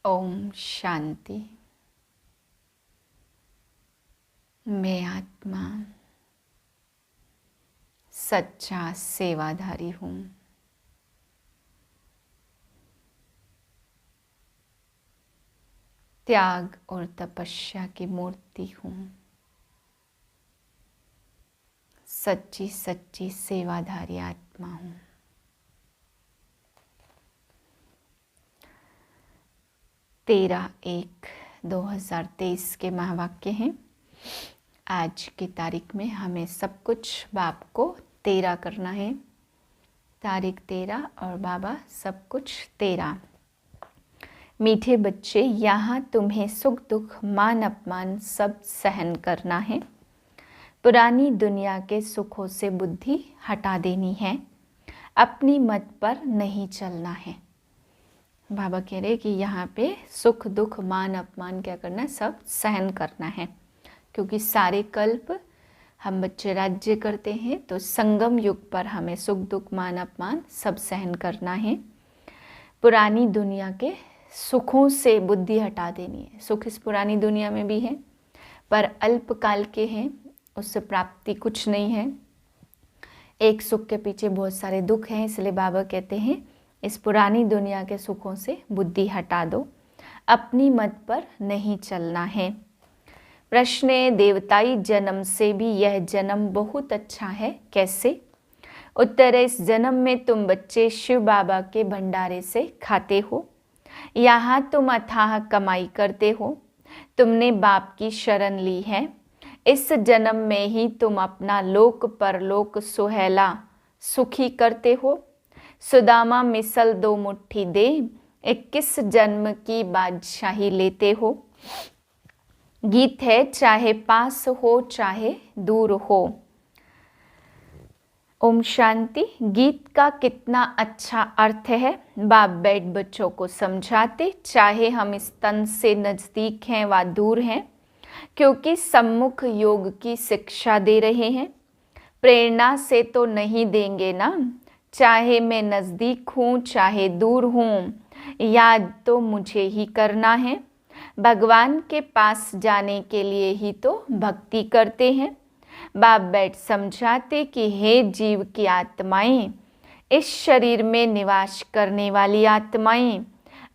ओम शांति। मैं आत्मा सच्चा सेवाधारी हूँ। त्याग और तपस्या की मूर्ति हूँ। सच्ची सच्ची सेवाधारी आत्मा हूँ। तेरह 1/2023 के महावाक्य हैं। आज की तारीख में हमें सब कुछ बाप को 13 करना है। तारीख 13 और बाबा सब कुछ 13। मीठे बच्चे, यहाँ तुम्हें सुख दुख मान अपमान सब सहन करना है। पुरानी दुनिया के सुखों से बुद्धि हटा देनी है। अपनी मत पर नहीं चलना है। बाबा कह रहे कि यहाँ पे सुख दुख मान अपमान क्या करना है, सब सहन करना है। क्योंकि सारे कल्प हम बच्चे राज्य करते हैं, तो संगम युग पर हमें सुख दुख मान अपमान सब सहन करना है। पुरानी दुनिया के सुखों से बुद्धि हटा देनी है। सुख इस पुरानी दुनिया में भी है, पर अल्पकाल के हैं, उससे प्राप्ति कुछ नहीं है। एक सुख के पीछे बहुत सारे दुख हैं। इसलिए बाबा कहते हैं इस पुरानी दुनिया के सुखों से बुद्धि हटा दो, अपनी मत पर नहीं चलना है। प्रश्न है, देवताई जन्म से भी यह जन्म बहुत अच्छा है, कैसे? उत्तर है, इस जन्म में तुम बच्चे शिव बाबा के भंडारे से खाते हो। यहाँ तुम अथाह कमाई करते हो। तुमने बाप की शरण ली है। इस जन्म में ही तुम अपना लोक परलोक सुहेला सुखी करते हो। सुदामा मिसल 2 मुट्ठी दे 21 जन्म की बादशाही लेते हो। गीत है, चाहे पास हो चाहे दूर हो। ओम शांति। गीत का कितना अच्छा अर्थ है। बाप बैठ बच्चों को समझाते, चाहे हम इस तन से नज़दीक हैं व दूर हैं, क्योंकि सम्मुख योग की शिक्षा दे रहे हैं। प्रेरणा से तो नहीं देंगे ना, चाहे मैं नज़दीक हूँ चाहे दूर हूँ, याद तो मुझे ही करना है। भगवान के पास जाने के लिए ही तो भक्ति करते हैं। बाप बैठ समझाते कि हे जीव की आत्माएं, इस शरीर में निवास करने वाली आत्माएं,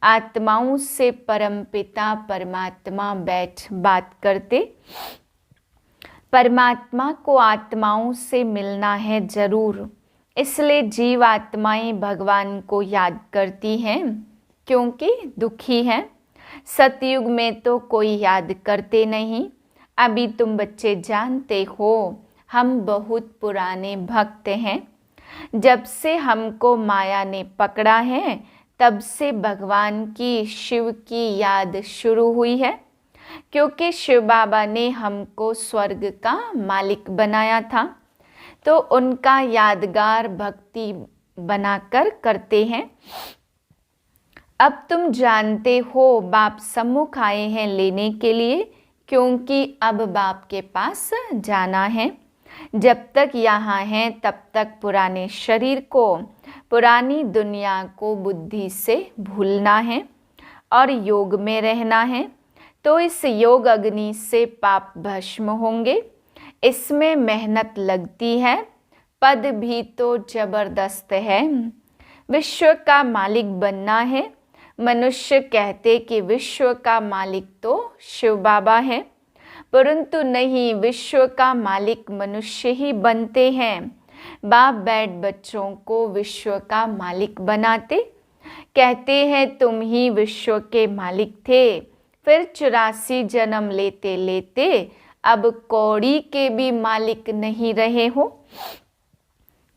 आत्माओं से परमपिता परमात्मा बैठ बात करते। परमात्मा को आत्माओं से मिलना है जरूर, इसलिए जीव आत्माएं भगवान को याद करती हैं, क्योंकि दुखी हैं। सतयुग में तो कोई याद करते नहीं। अभी तुम बच्चे जानते हो हम बहुत पुराने भक्त हैं। जब से हमको माया ने पकड़ा है, तब से भगवान की शिव की याद शुरू हुई है। क्योंकि शिव बाबा ने हमको स्वर्ग का मालिक बनाया था, तो उनका यादगार भक्ति बनाकर करते हैं। अब तुम जानते हो बाप सम्मुख आए हैं लेने के लिए, क्योंकि अब बाप के पास जाना है। जब तक यहाँ हैं तब तक पुराने शरीर को, पुरानी दुनिया को बुद्धि से भूलना है और योग में रहना है। तो इस योग अग्नि से पाप भस्म होंगे। इसमें मेहनत लगती है, पद भी तो जबरदस्त है। विश्व का मालिक बनना है। मनुष्य कहते कि विश्व का मालिक तो शिव बाबा है, परंतु नहीं, विश्व का मालिक मनुष्य ही बनते हैं। बाप बैठ बच्चों को विश्व का मालिक बनाते। कहते हैं तुम ही विश्व के मालिक थे, फिर 84 जन्म लेते लेते अब कौड़ी के भी मालिक नहीं रहे हो।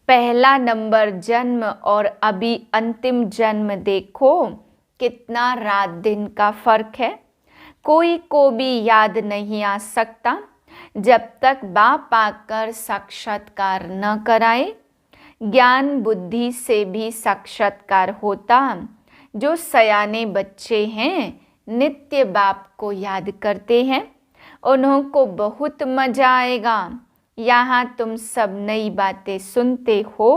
पहला नंबर जन्म और अभी अंतिम जन्म देखो, कितना रात दिन का फर्क है। कोई को भी याद नहीं आ सकता जब तक बाप आकर साक्षात्कार न कराए। ज्ञान बुद्धि से भी साक्षात्कार होता। जो सयाने बच्चे हैं नित्य बाप को याद करते हैं, उन्हों को बहुत मजा आएगा। यहाँ तुम सब नई बातें सुनते हो।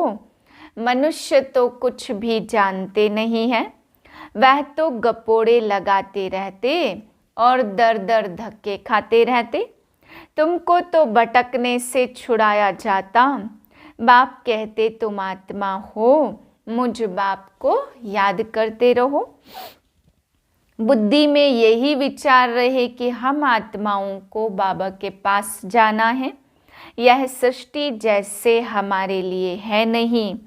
मनुष्य तो कुछ भी जानते नहीं है। वह तो गपोड़े लगाते रहते और दर दर धक्के खाते रहते। तुमको तो भटकने से छुड़ाया जाता। बाप कहते तुम आत्मा हो, मुझ बाप को याद करते रहो। बुद्धि में यही विचार रहे कि हम आत्माओं को बाबा के पास जाना है। यह सृष्टि जैसे हमारे लिए है नहीं।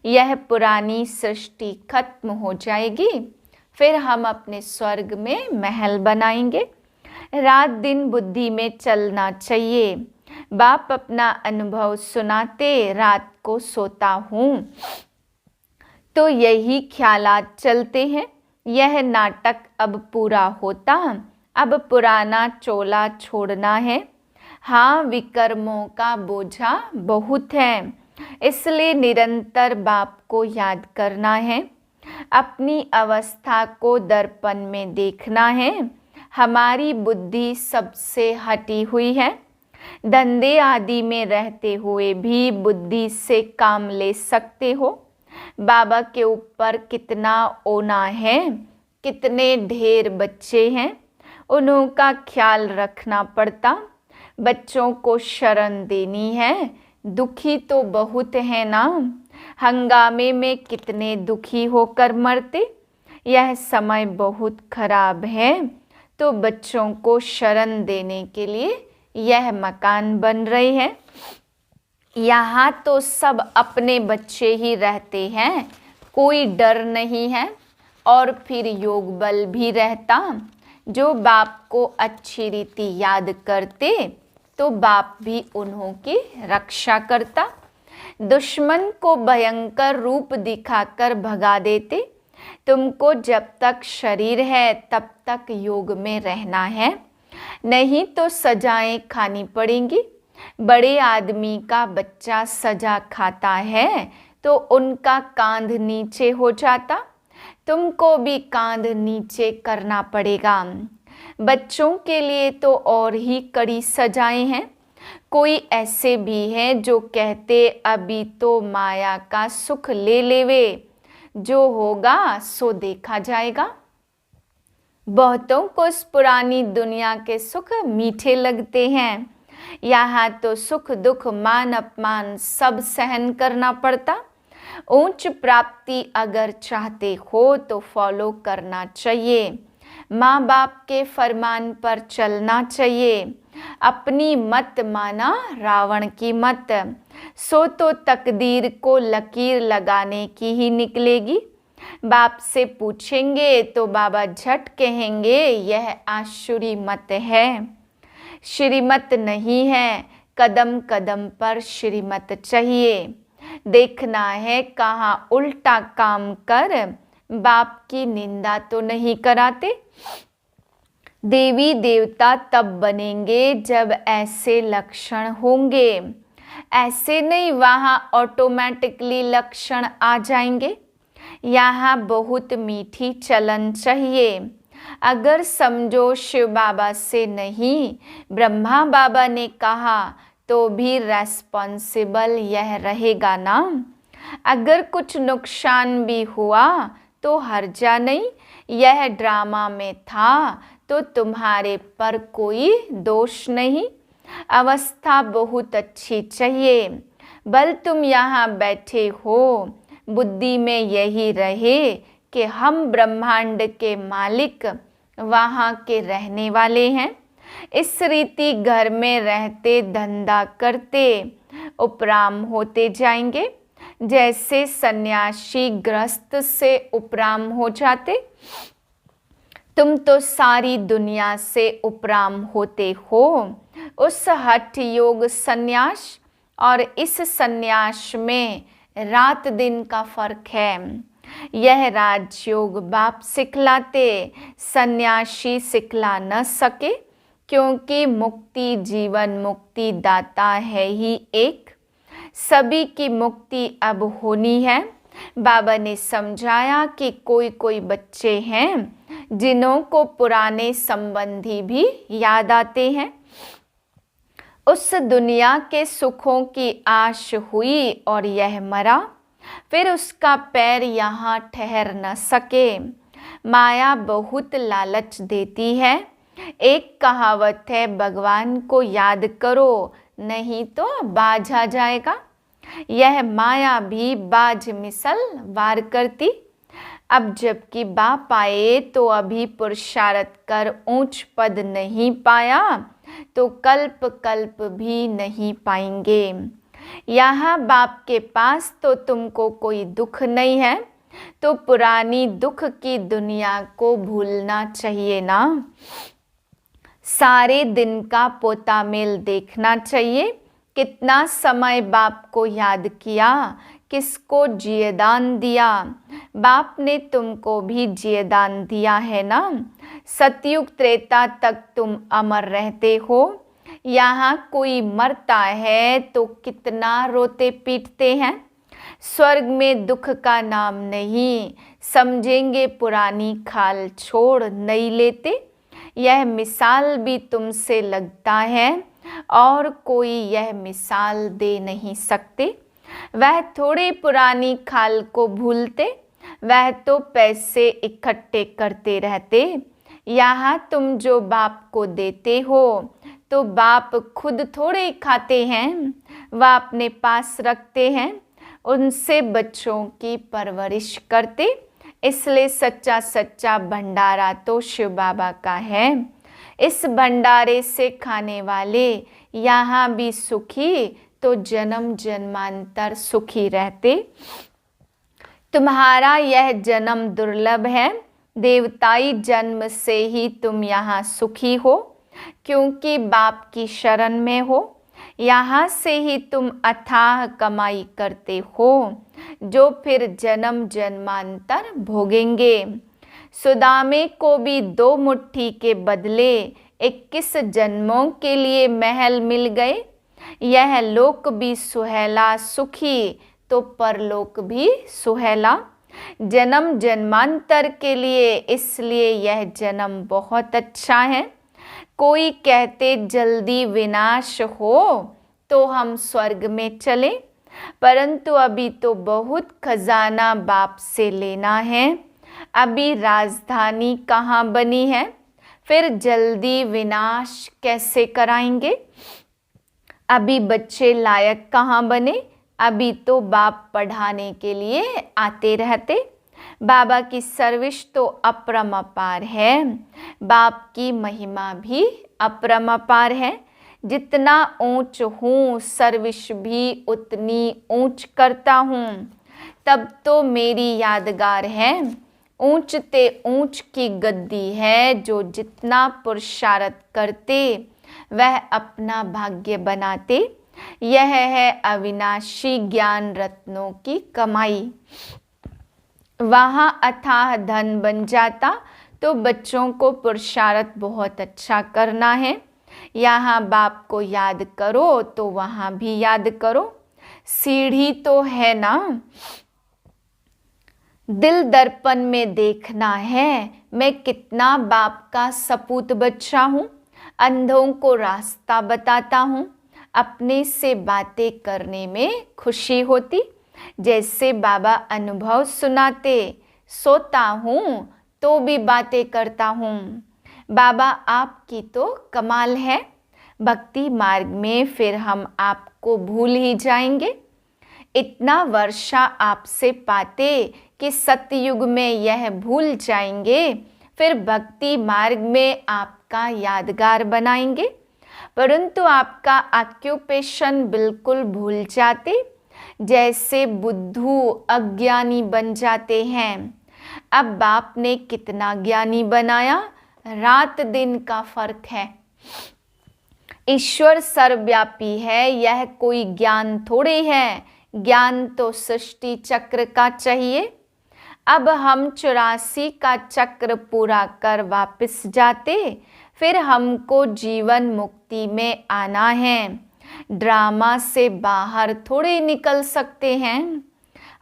यह पुरानी सृष्टि खत्म हो जाएगी, फिर हम अपने स्वर्ग में महल बनाएंगे। रात दिन बुद्धि में चलना चाहिए। बाप अपना अनुभव सुनाते, रात को सोता हूँ तो यही ख्यालात चलते हैं। यह नाटक अब पूरा होता, अब पुराना चोला छोड़ना है। हाँ, विकर्मों का बोझा बहुत है, इसलिए निरंतर बाप को याद करना है। अपनी अवस्था को दर्पण में देखना है। हमारी बुद्धि सबसे हटी हुई है। धंधे आदि में रहते हुए भी बुद्धि से काम ले सकते हो। बाबा के ऊपर कितना ओना है, कितने ढेर बच्चे हैं, उन्हों का ख्याल रखना पड़ता। बच्चों को शरण देनी है। दुखी तो बहुत है ना, हंगामे में कितने दुखी होकर मरते। यह समय बहुत खराब है, तो बच्चों को शरण देने के लिए यह मकान बन रहे हैं। यहाँ तो सब अपने बच्चे ही रहते हैं, कोई डर नहीं है। और फिर योग बल भी रहता। जो बाप को अच्छी रीति याद करते तो बाप भी उन्हों की रक्षा करता। दुश्मन को भयंकर रूप दिखाकर भगा देते। तुमको जब तक शरीर है तब तक योग में रहना है, नहीं तो सजाएं खानी पड़ेंगी। बड़े आदमी का बच्चा सजा खाता है तो उनका कांध नीचे हो जाता। तुमको भी कांध नीचे करना पड़ेगा। बच्चों के लिए तो और ही कड़ी सजाएं हैं। कोई ऐसे भी हैं जो कहते अभी तो माया का सुख ले लेवे, जो होगा सो देखा जाएगा। बहुतों को इस पुरानी दुनिया के सुख मीठे लगते हैं। यहाँ तो सुख दुख मान अपमान सब सहन करना पड़ता। ऊंच प्राप्ति अगर चाहते हो तो फॉलो करना चाहिए। माँ बाप के फरमान पर चलना चाहिए। अपनी मत माना रावण की मत, सो तो तकदीर को लकीर लगाने की ही निकलेगी। बाप से पूछेंगे तो बाबा झट कहेंगे यह आसुरी मत है, श्रीमत नहीं है। कदम कदम पर श्रीमत चाहिए। देखना है कहाँ उल्टा काम कर बाप की निंदा तो नहीं कराते। देवी देवता तब बनेंगे जब ऐसे लक्षण होंगे। ऐसे नहीं वहाँ ऑटोमेटिकली लक्षण आ जाएंगे। यहाँ बहुत मीठी चलन चाहिए। अगर समझो शिव बाबा से नहीं, ब्रह्मा बाबा ने कहा तो भी रेस्पॉन्सिबल यह रहेगा ना। अगर कुछ नुकसान भी हुआ तो हर्जा नहीं, यह ड्रामा में था तो तुम्हारे पर कोई दोष नहीं। अवस्था बहुत अच्छी चाहिए। बल तुम यहाँ बैठे हो, बुद्धि में यही रहे कि हम ब्रह्मांड के मालिक वहाँ के रहने वाले हैं। इस रीति घर में रहते धंधा करते उपराम होते जाएंगे। जैसे सन्यासी गृहस्थ से उपराम हो जाते, तुम तो सारी दुनिया से उपराम होते हो। उस हठ योग सन्यास और इस सन्यास में रात दिन का फर्क है। यह राजयोग बाप सिखलाते, सन्यासी सिखला न सके, क्योंकि मुक्ति जीवन मुक्ति दाता है ही एक। सभी की मुक्ति अब होनी है। बाबा ने समझाया कि कोई कोई बच्चे हैं जिन्हों को पुराने संबंधी भी याद आते हैं। उस दुनिया के सुखों की आश हुई और यह मरा, फिर उसका पैर यहाँ ठहर न सके। माया बहुत लालच देती है। एक कहावत है, भगवान को याद करो नहीं तो बाज आ जाएगा। यह माया भी बाज मिसल वार करती। अब जबकि बाप आए तो अभी पुरुषार्थ कर ऊंच पद नहीं पाया, तो कल्प कल्प भी नहीं पाएंगे। यहाँ बाप के पास तो तुमको कोई दुख नहीं है, तो पुरानी दुख की दुनिया को भूलना चाहिए ना। सारे दिन का पोता मेल देखना चाहिए। कितना समय बाप को याद किया, किसको जियदान दिया। बाप ने तुमको भी जियदान दिया है ना। सतयुग त्रेता तक तुम अमर रहते हो। यहाँ कोई मरता है तो कितना रोते पीटते हैं। स्वर्ग में दुख का नाम नहीं, समझेंगे पुरानी खाल छोड़ नहीं लेते। यह मिसाल भी तुमसे लगता है और कोई यह मिसाल दे नहीं सकते। वह थोड़ी पुरानी खाल को भूलते, वह तो पैसे इकट्ठे करते रहते। यहाँ तुम जो बाप को देते हो तो बाप खुद थोड़े खाते हैं, वह अपने पास रखते हैं। उनसे बच्चों की परवरिश करते। इसलिए सच्चा सच्चा भंडारा तो शिव बाबा का है। इस भंडारे से खाने वाले यहाँ भी सुखी तो जन्म जन्मांतर सुखी रहते। तुम्हारा यह जन्म दुर्लभ है, देवताई जन्म से ही तुम यहाँ सुखी हो, क्योंकि बाप की शरण में हो। यहाँ से ही तुम अथाह कमाई करते हो, जो फिर जन्म जन्मांतर भोगेंगे। सुदामे को भी 2 मुट्ठी के बदले 21 जन्मों के लिए महल मिल गए। यह लोक भी सुहेला सुखी तो परलोक भी सुहेला। जन्म जन्मांतर के लिए इसलिए यह जन्म बहुत अच्छा है। कोई कहते जल्दी विनाश हो तो हम स्वर्ग में चले, परंतु अभी तो बहुत खजाना बाप से लेना है। अभी राजधानी कहाँ बनी है, फिर जल्दी विनाश कैसे कराएंगे। अभी बच्चे लायक कहाँ बने, अभी तो बाप पढ़ाने के लिए आते रहते। बाबा की सर्विस तो अपरंपार है, बाप की महिमा भी अपरंपार है। जितना ऊंच हूँ सर्विस भी उतनी ऊंच करता हूँ। तब तो मेरी यादगार है, ऊंच ते ऊंच की गद्दी है। जो जितना पुरुषार्थ करते वह अपना भाग्य बनाते। यह है अविनाशी ज्ञान रत्नों की कमाई। वहाँ अथाह धन बन जाता तो बच्चों को पुरुषार्थ बहुत अच्छा करना है। यहाँ बाप को याद करो तो वहाँ भी याद करो। सीढ़ी तो है ना, दिल दर्पण में देखना है मैं कितना बाप का सपूत बच्चा हूँ। अंधों को रास्ता बताता हूँ, अपने से बातें करने में खुशी होती। जैसे बाबा अनुभव सुनाते, सोता हूँ तो भी बातें करता हूँ। बाबा आपकी तो कमाल है, भक्ति मार्ग में फिर हम आपको भूल ही जाएंगे। इतना वर्षा आपसे पाते कि सतयुग में यह भूल जाएंगे, फिर भक्ति मार्ग में आपका यादगार बनाएंगे। परंतु आपका ऑक्यूपेशन बिल्कुल भूल जाते, जैसे बुद्धू अज्ञानी बन जाते हैं। अब बाप ने कितना ज्ञानी बनाया, रात दिन का फर्क है। ईश्वर सर्वव्यापी है, यह कोई ज्ञान थोड़ी है। ज्ञान तो सृष्टि चक्र का चाहिए। अब हम 84 का चक्र पूरा कर वापस जाते, फिर हमको जीवन मुक्ति में आना है। ड्रामा से बाहर थोड़े निकल सकते हैं,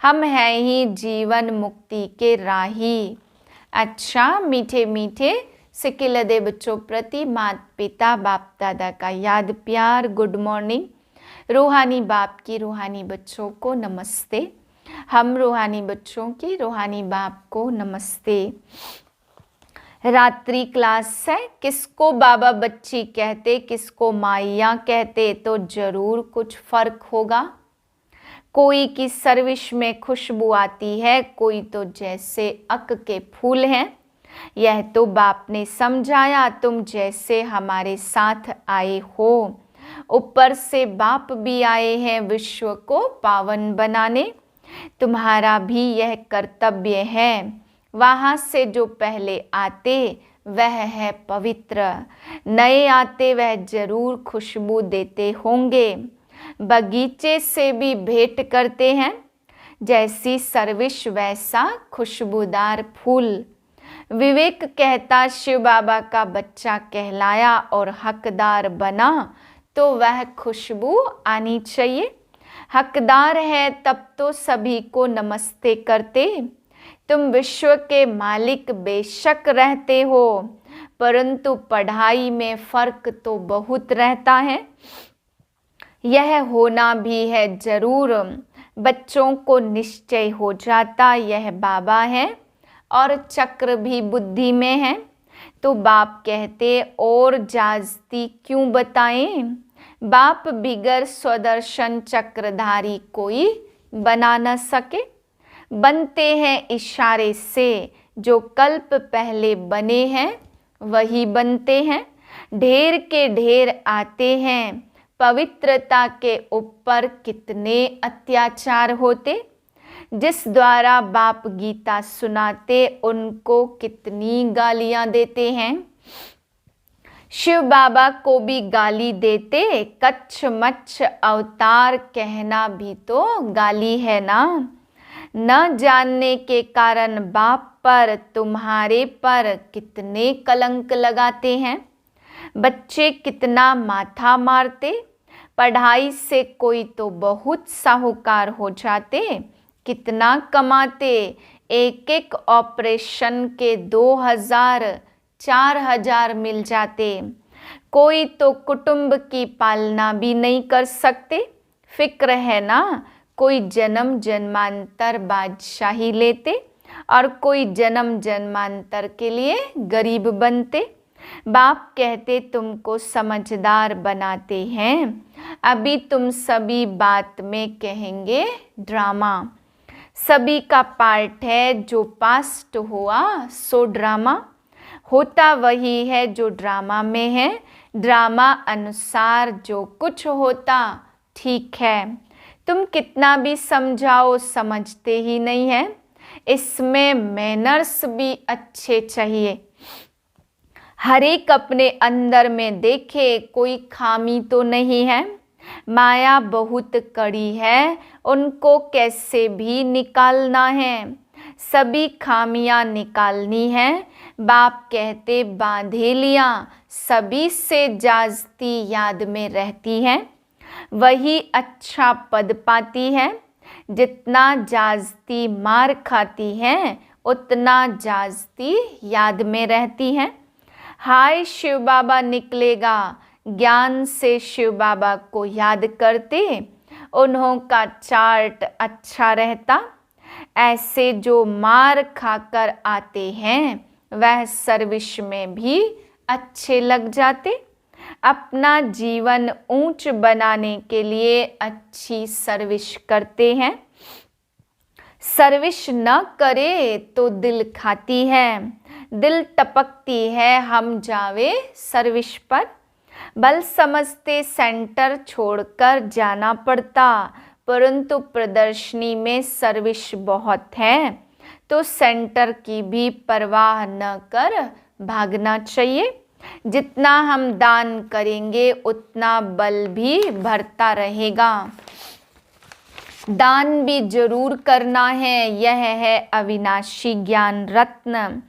हम हैं ही जीवन मुक्ति के राही। अच्छा मीठे मीठे सिकिलदे बच्चों प्रति माता पिता बाप दादा का याद प्यार गुड मॉर्निंग। रूहानी बाप की रूहानी बच्चों को नमस्ते। हम रूहानी बच्चों की रूहानी बाप को नमस्ते। रात्रि क्लास है, किसको बाबा बच्ची कहते, किसको माइया कहते, तो जरूर कुछ फर्क होगा। कोई की सर्विस में खुशबू आती है, कोई तो जैसे अक के फूल हैं। यह तो बाप ने समझाया, तुम जैसे हमारे साथ आए हो, ऊपर से बाप भी आए हैं विश्व को पावन बनाने। तुम्हारा भी यह कर्तव्य है। वहाँ से जो पहले आते वह है पवित्र, नए आते वह जरूर खुशबू देते होंगे। बगीचे से भी भेंट करते हैं, जैसी सर्विस वैसा खुशबूदार फूल। विवेक कहता शिव बाबा का बच्चा कहलाया और हकदार बना तो वह खुशबू आनी चाहिए। हकदार है तब तो सभी को नमस्ते करते। तुम विश्व के मालिक बेशक रहते हो, परंतु पढ़ाई में फर्क तो बहुत रहता है। यह होना भी है जरूर। बच्चों को निश्चय हो जाता यह बाबा है और चक्र भी बुद्धि में है, तो बाप कहते और जाजती क्यों बताएं। बाप बिगर स्वदर्शन चक्रधारी कोई बना न सके। बनते हैं इशारे से, जो कल्प पहले बने हैं वही बनते हैं। ढेर के ढेर आते हैं, पवित्रता के ऊपर कितने अत्याचार होते। जिस द्वारा बाप गीता सुनाते उनको कितनी गालियां देते हैं। शिव बाबा को भी गाली देते, कच्छ मच्छ अवतार कहना भी तो गाली है ना। न जानने के कारण बाप पर तुम्हारे पर कितने कलंक लगाते हैं। बच्चे कितना माथा मारते, पढ़ाई से कोई तो बहुत साहूकार हो जाते। कितना कमाते, एक एक ऑपरेशन के 2000-4000 मिल जाते। कोई तो कुटुंब की पालना भी नहीं कर सकते। फिक्र है ना, कोई जन्म जन्मांतर बादशाही लेते और कोई जन्म जन्मांतर के लिए गरीब बनते। बाप कहते तुमको समझदार बनाते हैं, अभी तुम सभी बात में कहेंगे ड्रामा। सभी का पार्ट है, जो पास्ट हुआ सो ड्रामा होता वही है जो ड्रामा में है। ड्रामा अनुसार जो कुछ होता ठीक है। तुम कितना भी समझाओ समझते ही नहीं है। इसमें मैनर्स भी अच्छे चाहिए। हर एक अपने अंदर में देखे, कोई खामी तो नहीं है। माया बहुत कड़ी है, उनको कैसे भी निकालना है। सभी खामियां निकालनी है। बाप कहते बांधेलियां सभी से जाजती याद में रहती हैं, वही अच्छा पद पाती है। जितना जाजती मार खाती हैं उतना जाजती याद में रहती हैं। हाय शिव बाबा निकलेगा, ज्ञान से शिव बाबा को याद करते, उन्हों का चार्ट अच्छा रहता। ऐसे जो मार खाकर आते हैं वह सर्विस में भी अच्छे लग जाते। अपना जीवन ऊंच बनाने के लिए अच्छी सर्विस करते हैं। सर्विस न करे तो दिल खाती है, दिल टपकती है हम जावे सर्विस पर। बल समझते सेंटर छोड़कर जाना पड़ता, परंतु प्रदर्शनी में सर्विस बहुत है, तो सेंटर की भी परवाह न कर भागना चाहिए। जितना हम दान करेंगे उतना बल भी बढ़ता रहेगा। दान भी जरूर करना है, यह है अविनाशी ज्ञान रत्न।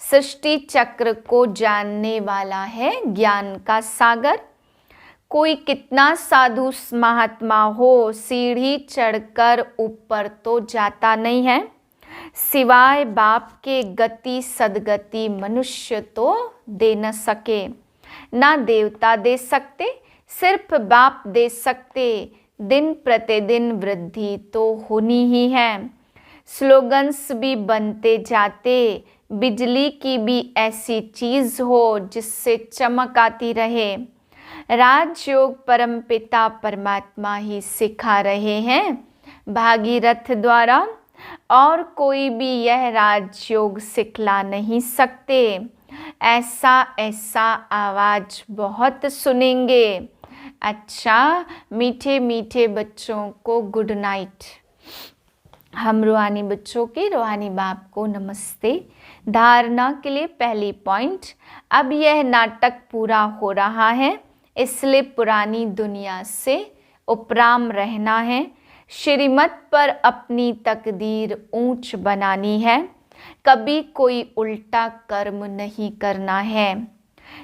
सृष्टि चक्र को जानने वाला है ज्ञान का सागर। कोई कितना साधु महात्मा हो, सीढ़ी चढ़कर ऊपर तो जाता नहीं है। सिवाय बाप के गति सदगति मनुष्य तो दे न सके। ना देवता दे सकते, सिर्फ बाप दे सकते। दिन प्रतिदिन वृद्धि तो होनी ही है। स्लोगन्स भी बनते जाते, बिजली की भी ऐसी चीज हो जिससे चमक आती रहे। राजयोग परमपिता परमात्मा ही सिखा रहे हैं भागीरथ द्वारा, और कोई भी यह राजयोग सिखला नहीं सकते। ऐसा ऐसा आवाज बहुत सुनेंगे। अच्छा, मीठे मीठे बच्चों को गुड नाइट। हम रूहानी बच्चों के रूहानी बाप को नमस्ते। धारणा के लिए पहली पॉइंट, अब यह नाटक पूरा हो रहा है, इसलिए पुरानी दुनिया से उपराम रहना है। श्रीमत पर अपनी तकदीर ऊंच बनानी है, कभी कोई उल्टा कर्म नहीं करना है।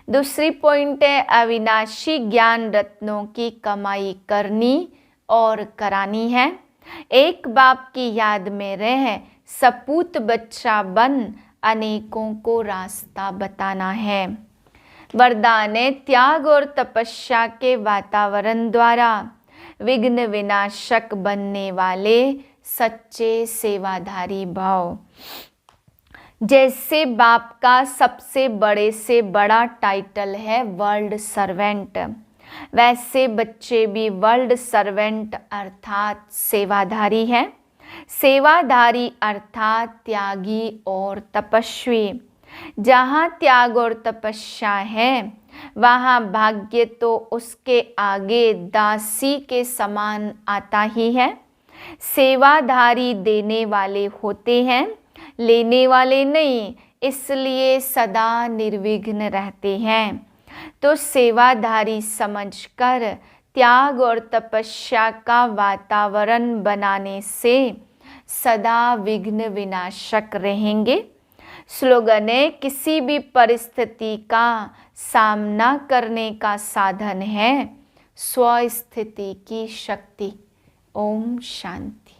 दूसरी पॉइंट है, अविनाशी ज्ञान रत्नों की कमाई करनी और करानी है। एक बाप की याद में रह सपूत बच्चा बन अनेकों को रास्ता बताना है। वरदान है, त्याग और तपस्या के वातावरण द्वारा विघ्न विनाशक बनने वाले सच्चे सेवाधारी भाव। जैसे बाप का सबसे बड़े से बड़ा टाइटल है वर्ल्ड सर्वेंट, वैसे बच्चे भी वर्ल्ड सर्वेंट अर्थात सेवाधारी हैं। सेवाधारी अर्थात त्यागी और तपस्वी। जहाँ त्याग और तपस्या है वहाँ भाग्य तो उसके आगे दासी के समान आता ही है। सेवाधारी देने वाले होते हैं, लेने वाले नहीं, इसलिए सदा निर्विघ्न रहते हैं। तो सेवाधारी समझकर त्याग और तपस्या का वातावरण बनाने से सदा विघ्न विनाशक रहेंगे। स्लोगन है, किसी भी परिस्थिति का सामना करने का साधन है स्वस्थिति की शक्ति। ओम शांति।